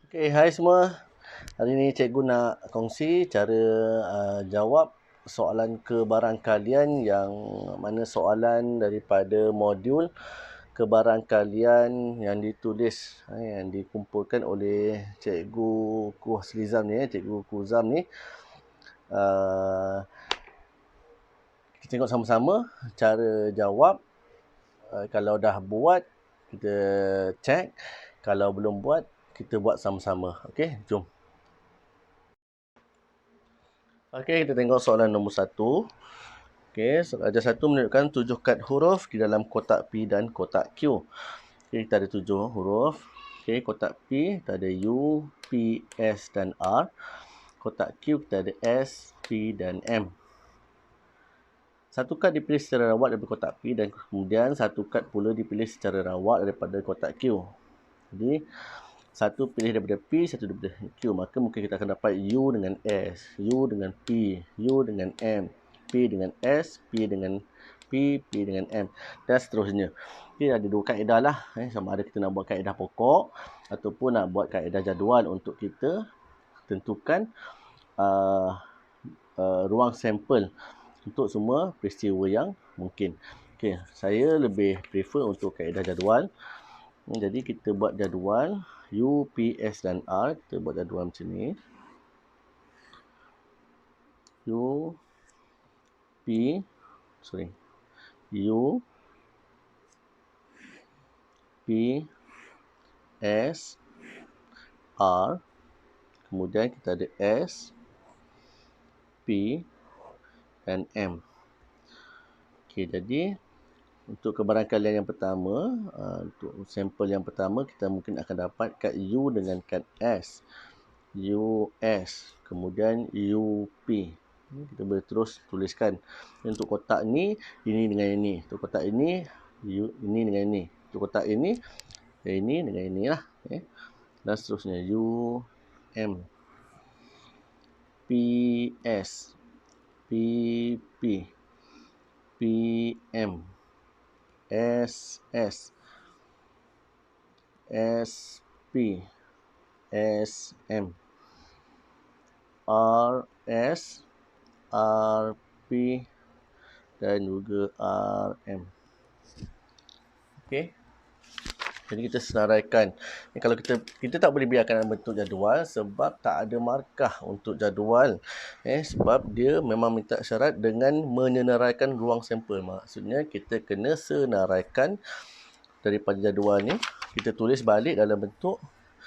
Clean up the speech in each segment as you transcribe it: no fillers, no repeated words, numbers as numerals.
Okay, hai semua. Hari ni cikgu nak kongsi cara jawab soalan kebarangkalian yang mana soalan daripada modul kebarangkalian yang ditulis, yang dikumpulkan oleh cikgu Kuhslizam ni, cikgu Kuzam ni. Kita tengok sama-sama cara jawab. Kalau dah buat, kita check. Kalau belum buat, kita buat sama-sama. Okey, jom. Okey, kita tengok soalan nombor 1. Okey, soalan 1 menunjukkan 7 kad huruf di dalam kotak P dan kotak Q. Okey, kita ada 7 huruf. Okey, kotak P kita ada U, P, S dan R. Kotak Q kita ada S, P dan M. Satu kad dipilih secara rawat daripada kotak P dan kemudian satu kad pula dipilih secara rawat daripada kotak Q. Jadi, satu pilih daripada P, satu daripada Q. Maka mungkin kita akan dapat U dengan S, U dengan P, U dengan M, P dengan S, P dengan P, P dengan M dan seterusnya. Jadi ada dua kaedah lah. Sama ada kita nak buat kaedah pokok ataupun nak buat kaedah jadual untuk kita tentukan ruang sampel untuk semua peristiwa yang mungkin. Okey, saya lebih prefer untuk kaedah jadual. Jadi kita buat jadual U, P, S dan R. Kita buat jadual macam ni. U, P, U, P, S, R. Kemudian kita ada S, P dan M. Okey, jadi untuk kebarangkalian yang pertama, untuk sampel yang pertama, kita mungkin akan dapat kad U dengan kad S. US, kemudian UP. Kita boleh terus tuliskan. Untuk kotak ni, ini dengan ini. Untuk kotak ini, ini dengan ini. Untuk kotak ini dengan ini lah. Dan seterusnya. UM, PS, PP, PM, SS, SP, SM, RS, RP dan juga RM. Okey. Jadi kita senaraikan. Kalau kita tak boleh biarkan dalam bentuk jadual sebab tak ada markah untuk jadual. Sebab dia memang minta syarat dengan menyenaraikan ruang sampel. Maksudnya kita kena senaraikan daripada jadual ni, kita tulis balik dalam bentuk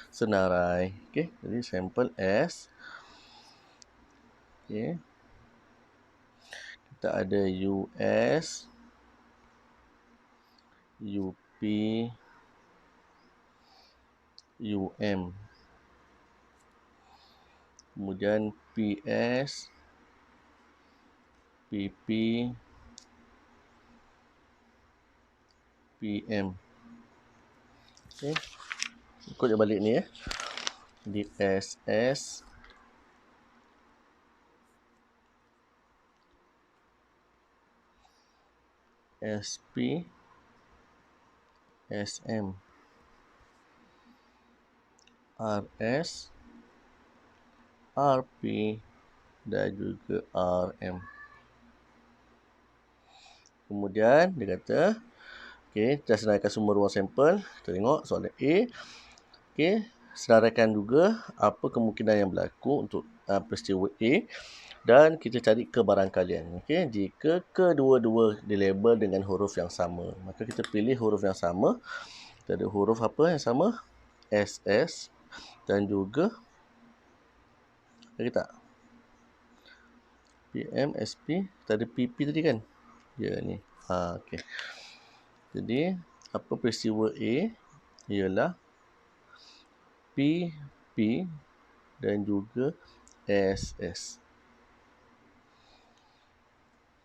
senarai. Okey. Jadi sampel S. Okey. Kita ada US, UP, UM. Kemudian PS, PP, PM. Okey. Ikut dia balik ni Di SS, SP, SM, RS, RP dan juga RM. Kemudian dia kata, okey, kita senaraikan semua ruang sampel. Kita tengok soalan A. Okey, senaraikan juga apa kemungkinan yang berlaku untuk peristiwa A dan kita cari kebarangkalian. Okey, jika kedua-dua dilabel dengan huruf yang sama, maka kita pilih huruf yang sama. Kita ada huruf apa yang sama? SS dan juga tak? PM, SP, kita ada PP tadi kan? Ya ni. Okey. Jadi, apa peristiwa A ialah PP dan juga SS.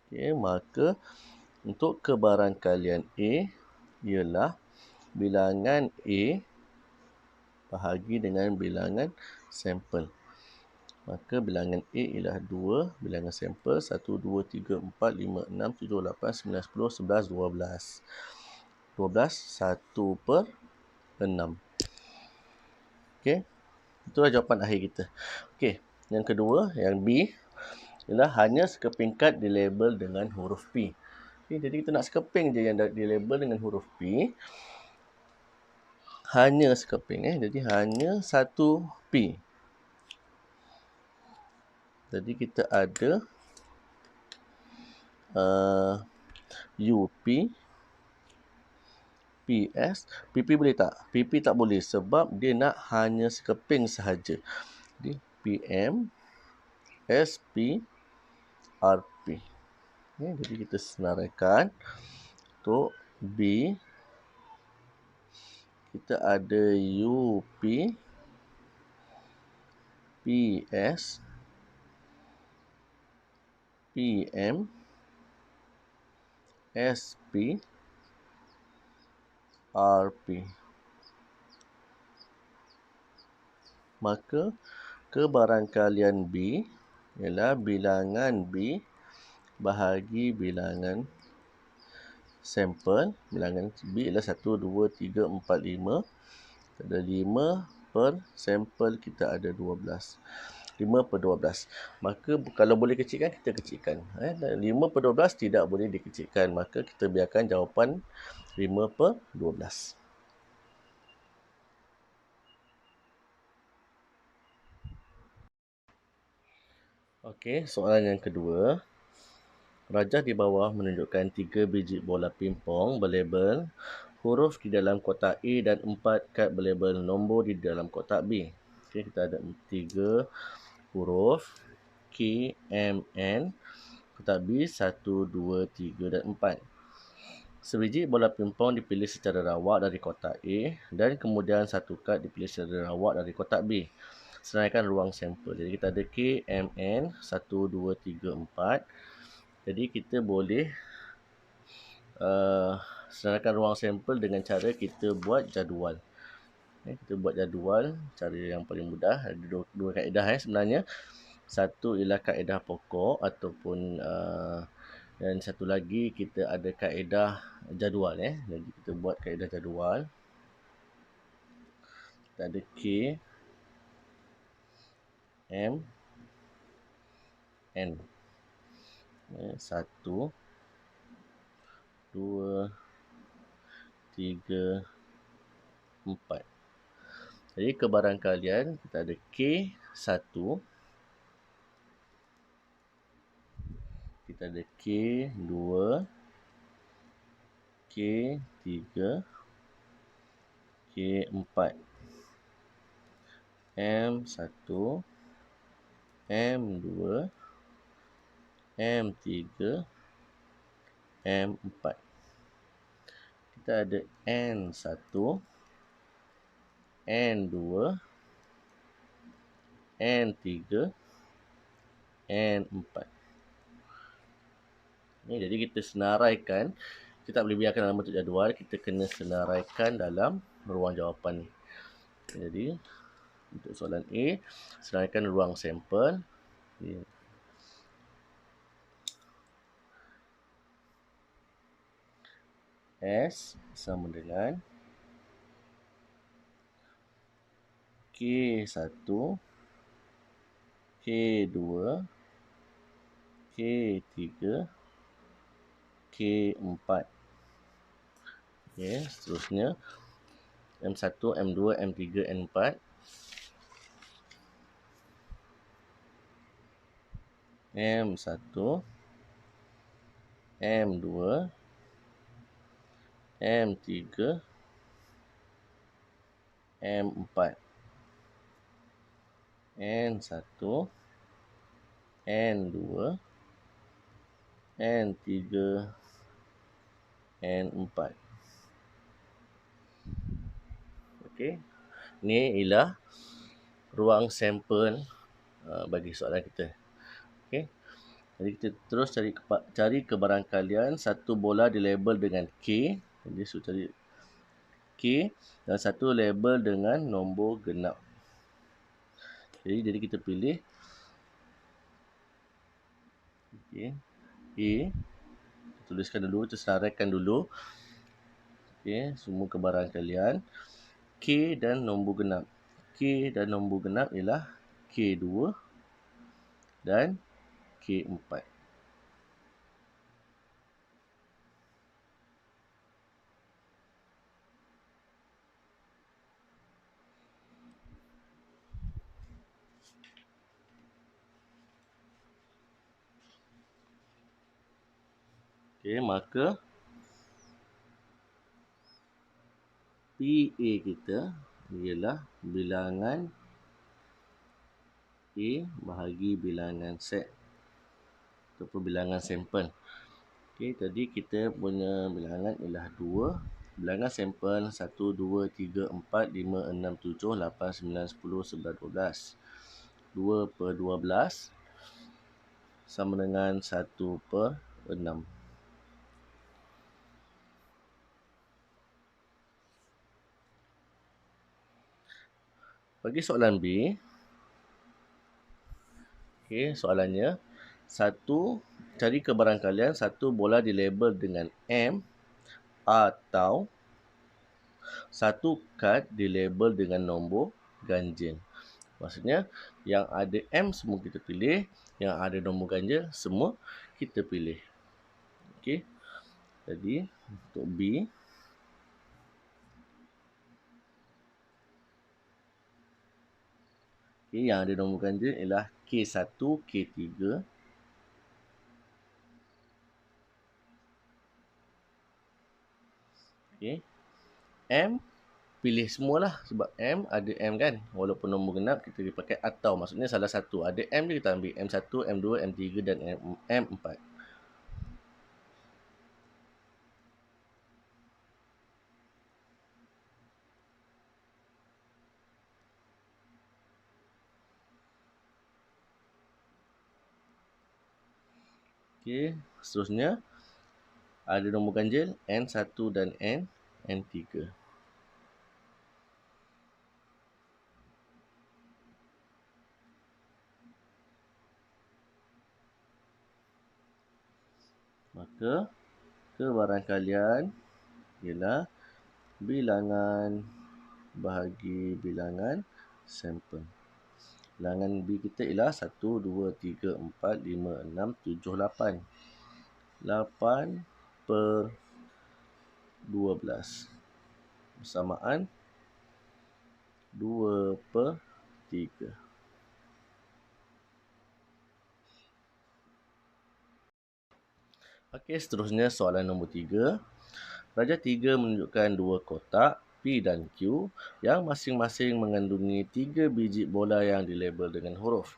Okey, maka untuk kebarangkalian A ialah bilangan A bahagi dengan bilangan sampel. Maka bilangan A ialah 2, bilangan sampel 1, 2, 3, 4, 5, 6, 7, 8, 9, 10, 11, 12. 12, 1/6. Okey. Itulah jawapan akhir kita. Okey, yang kedua, yang B ialah hanya sekeping kad dilabel dengan huruf P. Okay, jadi kita nak sekeping je yang dilabel dengan huruf P. Hanya sekeping. Jadi hanya satu P. Jadi kita ada UP, PS. PP boleh tak? PP tak boleh sebab dia nak hanya sekeping sahaja. Jadi PM, SP, RP. Jadi kita senaraikan. Untuk B, kita ada UP, PS, PM, SP, RP. Maka kebarangkalian B ialah bilangan B bahagi bilangan sampel. Bilangan B ialah 1, 2, 3, 4, 5. Ada 5 per sampel kita ada 12. 5 per 12. Maka kalau boleh kecilkan, kita kecilkan. 5 per 12 tidak boleh dikecilkan. Maka kita biarkan jawapan 5 per 12. Okey, soalan yang kedua. Rajah di bawah menunjukkan 3 biji bola pimpong berlabel huruf di dalam kotak A dan 4 kad berlabel nombor di dalam kotak B. Okey, kita ada 3 huruf K, M, N. Kotak B 1, 2, 3 dan 4. Sebiji bola pimpong dipilih secara rawak dari kotak A dan kemudian satu kad dipilih secara rawak dari kotak B. Senaraikan ruang sampel. Jadi kita ada K, M, N 1, 2, 3, 4. Jadi kita boleh senaraikan ruang sampel dengan cara kita buat jadual. Kita buat jadual cara yang paling mudah. Ada dua kaedah sebenarnya. Satu ialah kaedah pokok ataupun dan satu lagi kita ada kaedah jadual. Jadi kita buat kaedah jadual. Kita ada K, M, N. 1, 2, 3, 4. Jadi kebarangkalian kita ada K1, kita ada K2, K3, K4, M1, M2, M3, M4. Kita ada N1, N2, N3, N4. Jadi kita senaraikan. Kita tak boleh biarkan dalam bentuk jadual. Kita kena senaraikan dalam ruang jawapan ni. Jadi untuk soalan A, senaraikan ruang sampel. S sama dengan K1, K2, K3, K4. Seterusnya M1, M2, M3, N4. M1, M2, M3, M4. N1, N2, N3, N4. Okey. Ini ialah ruang sampel bagi soalan kita. Okey. Jadi kita terus cari kebarangkalian satu bola dilabel dengan K. Jadi cari K dan satu label dengan nombor genap. Jadi kita pilih A. Tuliskan dulu, kita senaraikan dulu. Semua kebarangkalian K dan nombor genap. K dan nombor genap ialah K2 dan K4. Okey, maka PA kita ialah bilangan A bahagi bilangan set ataupun bilangan sampel. Okey, tadi kita punya bilangan ialah 2. Bilangan sampel 1, 2, 3, 4, 5, 6, 7, 8, 9, 10, 11, 12. 2 per 12 sama dengan 1 per 6. Bagi soalan B, okey, soalannya, cari kebarangkalian satu bola dilabel dengan M atau satu kad dilabel dengan nombor ganjil. Maksudnya, yang ada M semua kita pilih, yang ada nombor ganjil semua kita pilih. Okey. Jadi, untuk B, okay, yang ada nombor ganjil ialah K1, K3. Okay. M, pilih semualah sebab M ada M kan. Walaupun nombor genap kita boleh pakai atau. Maksudnya salah satu. Ada M je kita ambil. M1, M2, M3 dan M4. Okay. Seterusnya, ada nombor ganjil N1 dan N3. Maka, kebarangkalian ialah bilangan bahagi bilangan sampel. Bilangan B kita ialah 1, 2, 3, 4, 5, 6, 7, 8. 8 per 12. Bersamaan 2 per 3. Okey, seterusnya soalan nombor 3. Raja 3 menunjukkan dua kotak P dan Q yang masing-masing mengandungi 3 biji bola yang dilabel dengan huruf.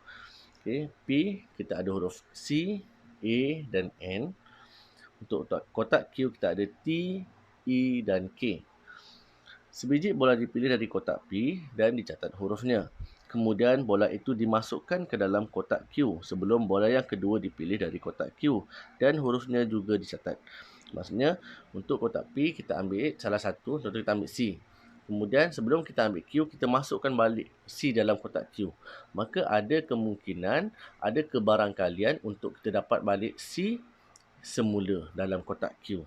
Okey, P kita ada huruf C, A dan N. Untuk kotak Q kita ada T, E dan K. Sebiji bola dipilih dari kotak P dan dicatat hurufnya. Kemudian bola itu dimasukkan ke dalam kotak Q sebelum bola yang kedua dipilih dari kotak Q dan hurufnya juga dicatat. Maksudnya untuk kotak P kita ambil salah satu, contoh kita ambil C. Kemudian sebelum kita ambil Q, kita masukkan balik C dalam kotak Q. Maka ada kemungkinan, ada kebarangkalian untuk kita dapat balik C semula dalam kotak Q.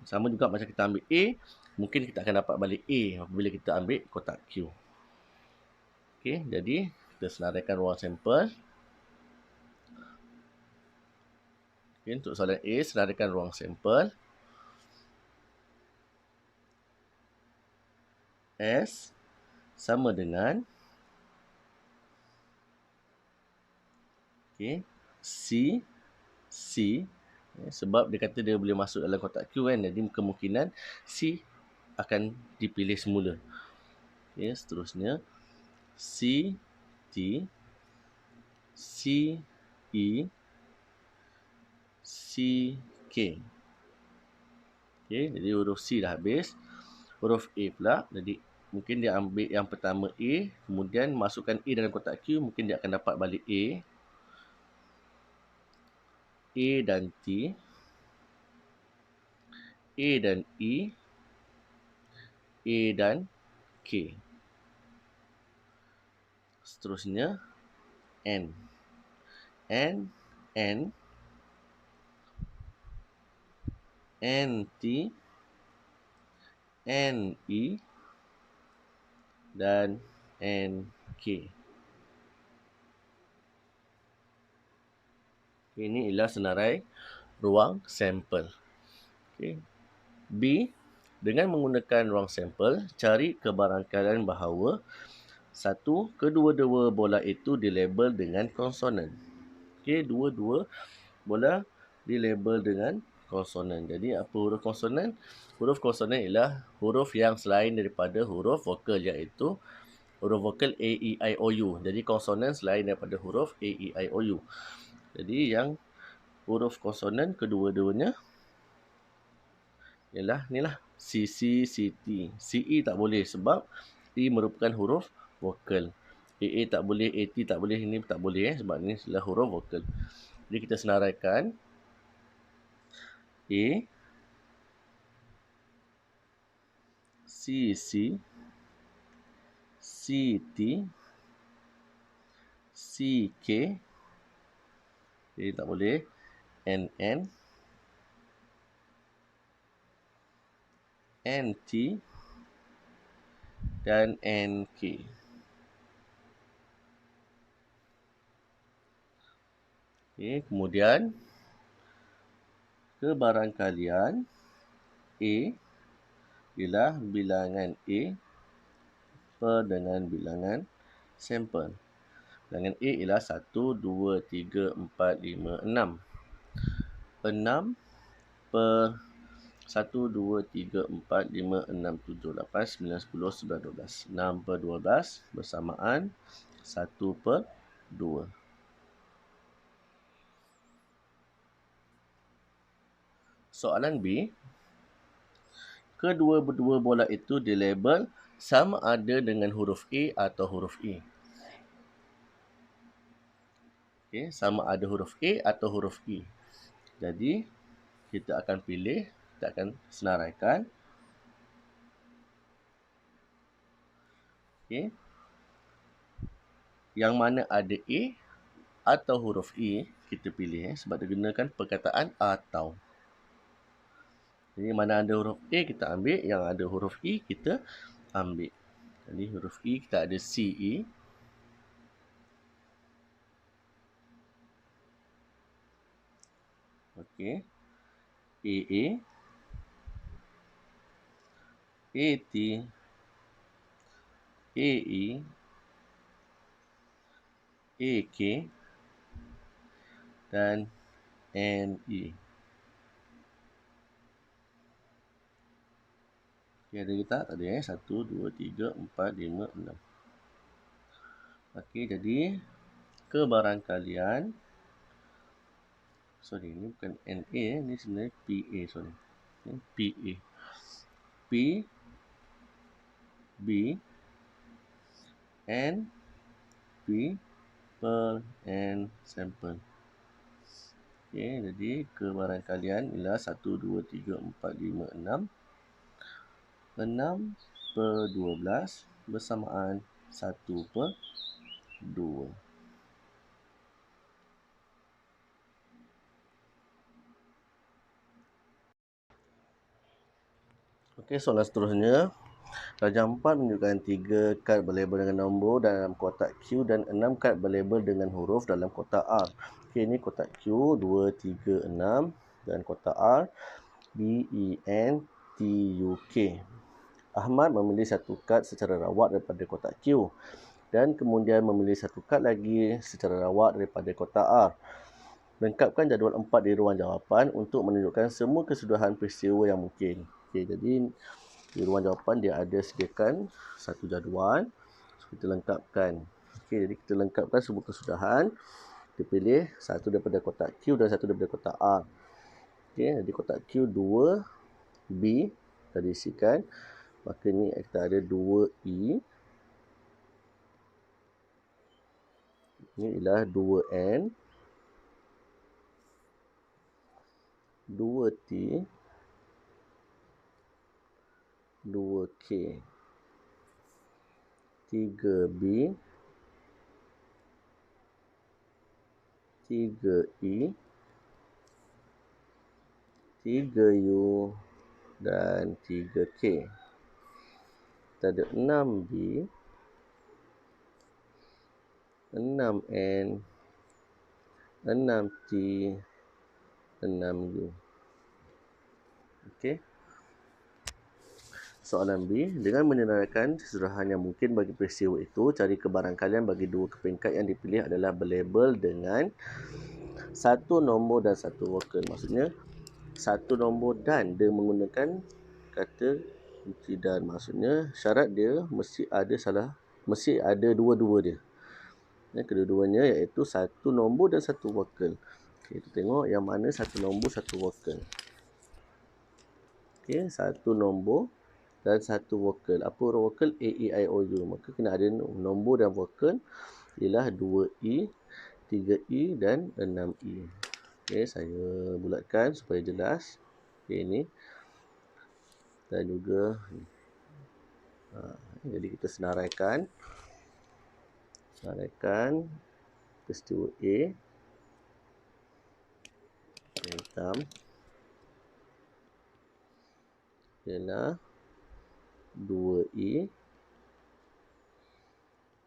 Sama juga macam kita ambil A, mungkin kita akan dapat balik A apabila kita ambil kotak Q. Okey, jadi kita senaraikan ruang sampel. Okay, untuk soalan A, senaraikan ruang sampel. S sama dengan C, sebab dia kata dia boleh masuk dalam kotak Q kan. Jadi kemungkinan C akan dipilih semula. Okay, seterusnya C, T, C, E, C, K. Okay, jadi huruf C dah habis. Huruf A pula. Jadi mungkin dia ambil yang pertama A, kemudian masukkan A dalam kotak Q, mungkin dia akan dapat balik A dan T, A dan E, A dan K. Seterusnya N, N, T, N, E dan N, K. Ini ialah senarai ruang sampel. Okay. B, dengan menggunakan ruang sampel, cari kebarangkalian bahawa satu, kedua-dua bola itu dilabel dengan konsonan. Okey, dua-dua bola dilabel dengan konsonan. Jadi apa huruf konsonan? Huruf konsonan ialah huruf yang selain daripada huruf vokal, iaitu huruf vokal A, E, I, O, U. Jadi konsonan selain daripada huruf A, E, I, O, U. Jadi yang huruf konsonan kedua-duanya ialah ni lah C, C, C, T. C, E tak boleh sebab E merupakan huruf vokal. A, A tak boleh, A, T tak boleh, ini tak boleh sebab ni adalah huruf vokal. Jadi kita senaraikan A, C, C, C, T, C, K. Jadi tak boleh. N, N, N, T dan N, K. Okay, kemudian kebarangkalian A ialah bilangan A per dengan bilangan sampel. Bilangan A ialah 1, 2, 3, 4, 5, 6. 6 per 1, 2, 3, 4, 5, 6, 7, 8, 9, 10, 11, 12. 6 per 12 bersamaan 1 per 2. Soalan B. Kedua-dua bola itu dilabel sama ada dengan huruf A atau huruf E. Okay, sama ada huruf A atau huruf E. Jadi, kita akan pilih, kita akan senaraikan. Okay. Yang mana ada A atau huruf E, kita pilih sebab dia gunakan perkataan atau. Jadi, mana ada huruf A, kita ambil. Yang ada huruf E, kita ambil. Jadi, huruf E, kita ada C, E. Okey. A, A. A, T. A, E. A, K. Dan N, E. Okay, ada kita tak ada 1, 2, 3, 4, 5, 6. Okey, jadi kebarangkalian, sorry, ini bukan NA, ini sebenarnya PA, sorry. PA. P, B, N, P per N sampel. Okey, jadi kebarangkalian ialah 1, 2, 3, 4, 5, 6. 6 per 12 bersamaan 1 per 2. Okey, soalan seterusnya. Rajah 4 menunjukkan 3 kad berlabel dengan nombor dalam kotak Q dan 6 kad berlabel dengan huruf dalam kotak R. Okey, ini kotak Q 2, 3, 6 dan kotak R B, E, N, T, U, K. Ahmad memilih satu kad secara rawat daripada kotak Q dan kemudian memilih satu kad lagi secara rawat daripada kotak R. Lengkapkan jadual 4 di ruang jawapan untuk menunjukkan semua keseluruhan peristiwa yang mungkin. Okey, jadi di ruang jawapan dia ada sediakan satu jadual. So, kita lengkapkan. Okey, jadi kita lengkapkan semua kesudahan. Kita pilih satu daripada kotak Q dan satu daripada kotak R. Okey, jadi kotak Q 2 B kita isikan. Maka ni kita ada 2 E. Ini ialah 2 N, 2 T, 2 K, 3 B, 3 E, 3 U dan 3 K. Kita ada 6 B, 6N, 6T, 6U. Okey. Soalan B, dengan menerangkan sesederhana yang mungkin bagi peristiwa itu, cari kebarangkalian bagi dua peringkat yang dipilih adalah berlabel dengan satu nombor dan satu vokal. Maksudnya, satu nombor dan dia menggunakan kata kunci dan. Maksudnya, syarat dia mesti ada dua-dua dia. Kedua-duanya iaitu satu nombor dan satu vokal. Kita tengok yang mana satu nombor, satu vokal. Okey, satu nombor dan satu vokal. Apa vokal? A, E, I, O, U. Maka kena ada nombor dan vokal ialah 2E, 3E dan 6E. Okey, saya bulatkan supaya jelas. Okey, ini. Dan juga jadi kita senaraikan peristiwa A. Hitam ialah 2E,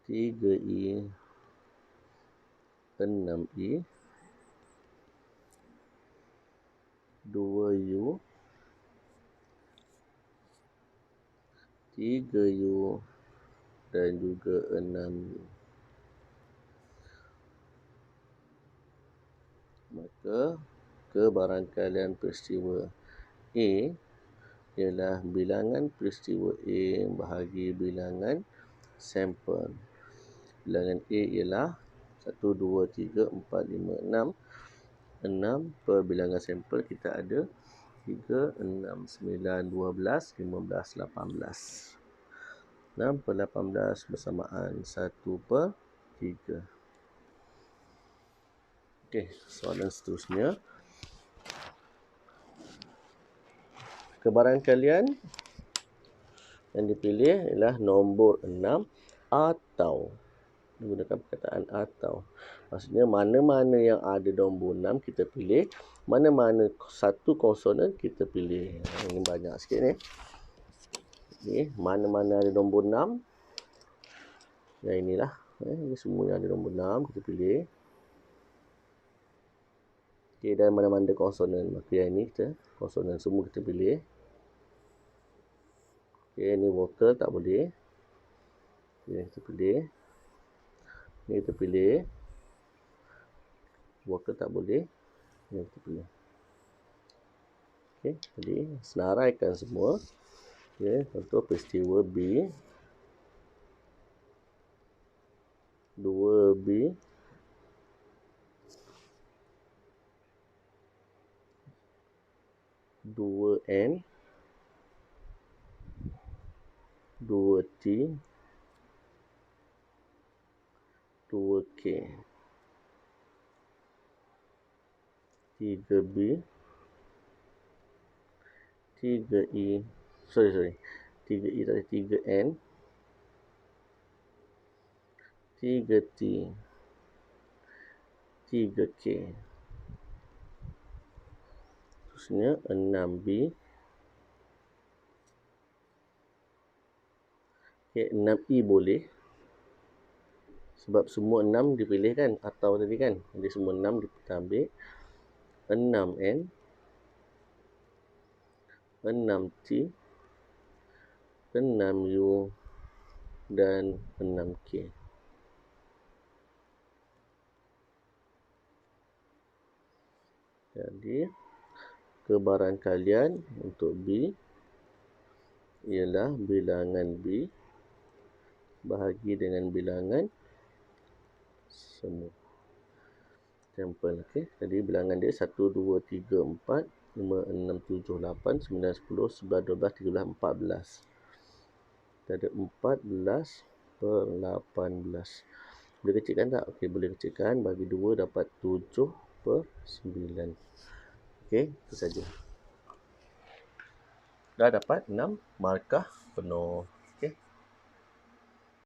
3E, 6E, 2U, 3U dan juga 6U. Maka kebarangkalian peristiwa A ialah bilangan peristiwa A bahagi bilangan sampel. Bilangan A ialah 1, 2, 3, 4, 5, 6. 6 per bilangan sampel kita ada 3, 6, 9, 12, 15, 18. 6 per 18 bersamaan 1 per 3. Okey, soalan seterusnya. Kebarangkalian yang dipilih ialah nombor 6 atau. Menggunakan perkataan atau. Maksudnya mana-mana yang ada nombor 6 kita pilih. Mana-mana satu konsonan kita pilih. Ini banyak sikit ni. Okay. Mana-mana ada nombor 6. Yang inilah. Ini semua yang ada nombor 6 kita pilih. Okay, dan mana-mana konsonan. Maka yang ini kita konsonan semua kita pilih. Okay, ini vokal tak boleh. Okay, kita pilih. Ini kita pilih. Vokal tak boleh. Ini kita pilih. Okay, jadi senaraikan semua. Okay, contoh peristiwa B. 2B. 2N. 2T. 2K. 3B. 3E. Sorry. 3E tadi 3N. 3T. 3K. Terusnya 6B. Okay, 6E boleh. Sebab semua 6 dipilih kan. Atau tadi kan. Jadi semua 6 kita ambil. 6N. 6T. 6U. Dan 6K. Jadi kebarangkalian untuk B ialah bilangan B bahagi dengan bilangan semua sampel. Okey, jadi bilangan dia 1, 2, 3, 4, 5, 6, 7, 8, 9, 10, 11, 12, 13, 14. Kita ada 14 per 18. Boleh kecilkan tak? Okey, boleh kecilkan. Bagi 2 dapat 7 per 9. Okey, itu saja. Dah dapat 6 markah penuh.